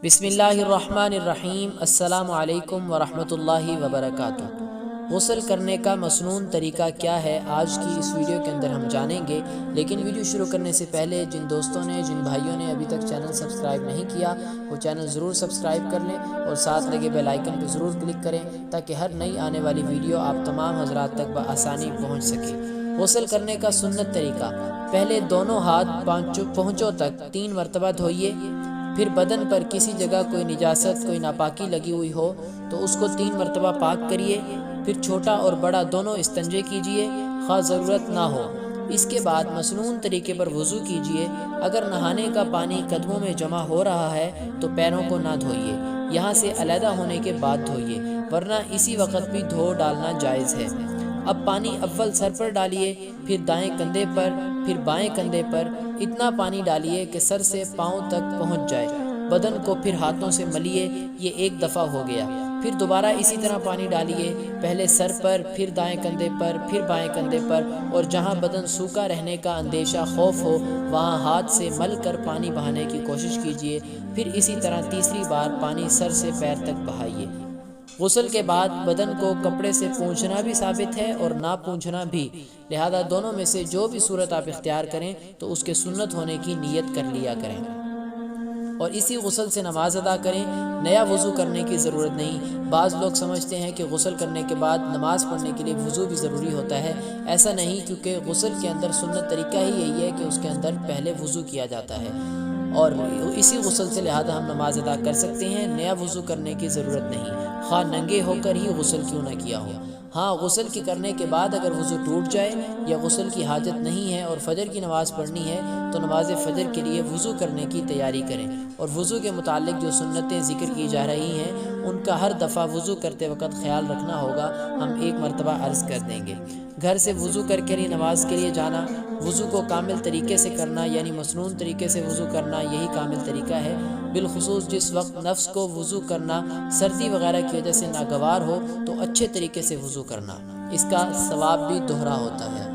بسم اللہ الرحمن الرحیم۔ السلام علیکم ورحمۃ اللہ وبرکاتہ۔ غسل کرنے کا مسنون طریقہ کیا ہے، آج کی اس ویڈیو کے اندر ہم جانیں گے۔ لیکن ویڈیو شروع کرنے سے پہلے جن دوستوں نے جن بھائیوں نے ابھی تک چینل سبسکرائب نہیں کیا وہ چینل ضرور سبسکرائب کر لیں اور ساتھ لگے بیل آئیکن پہ ضرور کلک کریں تاکہ ہر نئی آنے والی ویڈیو آپ تمام حضرات تک بآسانی پہنچ سکے۔ غسل کرنے کا سنت طریقہ: پہلے دونوں ہاتھ پہنچوں تک 3 مرتبہ دھوئیے، پھر بدن پر کسی جگہ کوئی نجاست کوئی ناپاکی لگی ہوئی ہو تو اس کو 3 مرتبہ پاک کریے، پھر چھوٹا اور بڑا دونوں استنجے کیجیے خواہ ضرورت نہ ہو۔ اس کے بعد مسنون طریقے پر وضو کیجیے۔ اگر نہانے کا پانی قدموں میں جمع ہو رہا ہے تو پیروں کو نہ دھوئیے، یہاں سے علیحدہ ہونے کے بعد دھوئیے، ورنہ اسی وقت بھی دھو ڈالنا جائز ہے۔ اب پانی اول سر پر ڈالیے، پھر دائیں کندھے پر، پھر بائیں کندھے پر، اتنا پانی ڈالیے کہ سر سے پاؤں تک پہنچ جائے۔ بدن کو پھر ہاتھوں سے ملیے، یہ ایک دفعہ ہو گیا۔ پھر دوبارہ اسی طرح پانی ڈالیے، پہلے سر پر، پھر دائیں کندھے پر، پھر بائیں کندھے پر، اور جہاں بدن سوکھا رہنے کا اندیشہ خوف ہو وہاں ہاتھ سے مل کر پانی بہانے کی کوشش کیجیے۔ پھر اسی طرح تیسری بار پانی سر سے پیر تک بہائیے۔ غسل کے بعد بدن کو کپڑے سے پونچھنا بھی ثابت ہے اور نہ پونچھنا بھی، لہذا دونوں میں سے جو بھی صورت آپ اختیار کریں تو اس کے سنت ہونے کی نیت کر لیا کریں اور اسی غسل سے نماز ادا کریں۔ نیا وضو کرنے کی ضرورت نہیں۔ بعض لوگ سمجھتے ہیں کہ غسل کرنے کے بعد نماز پڑھنے کے لیے وضو بھی ضروری ہوتا ہے، ایسا نہیں، کیونکہ غسل کے اندر سنت طریقہ ہی یہی ہے کہ اس کے اندر پہلے وضو کیا جاتا ہے اور اسی غسل سے لہذا ہم نماز ادا کر سکتے ہیں، نیا وضو کرنے کی ضرورت نہیں، خواہ ننگے ہو کر ہی غسل کیوں نہ کیا ہو۔ ہاں، غسل کی کرنے کے بعد اگر وضو ٹوٹ جائے یا غسل کی حاجت نہیں ہے اور فجر کی نماز پڑھنی ہے تو نماز فجر کے لیے وضو کرنے کی تیاری کریں، اور وضو کے متعلق جو سنتیں ذکر کی جا رہی ہیں ان کا ہر دفعہ وضو کرتے وقت خیال رکھنا ہوگا، ہم ایک مرتبہ عرض کر دیں گے۔ گھر سے وضو کر کے نماز کے لیے جانا، وضو کو کامل طریقے سے کرنا یعنی مسنون طریقے سے وضو کرنا، یہی کامل طریقہ ہے۔ بالخصوص جس وقت نفس کو وضو کرنا سردی وغیرہ کی وجہ سے ناگوار ہو تو اچھے طریقے سے وضو کرنا، اس کا ثواب بھی دوہرا ہوتا ہے۔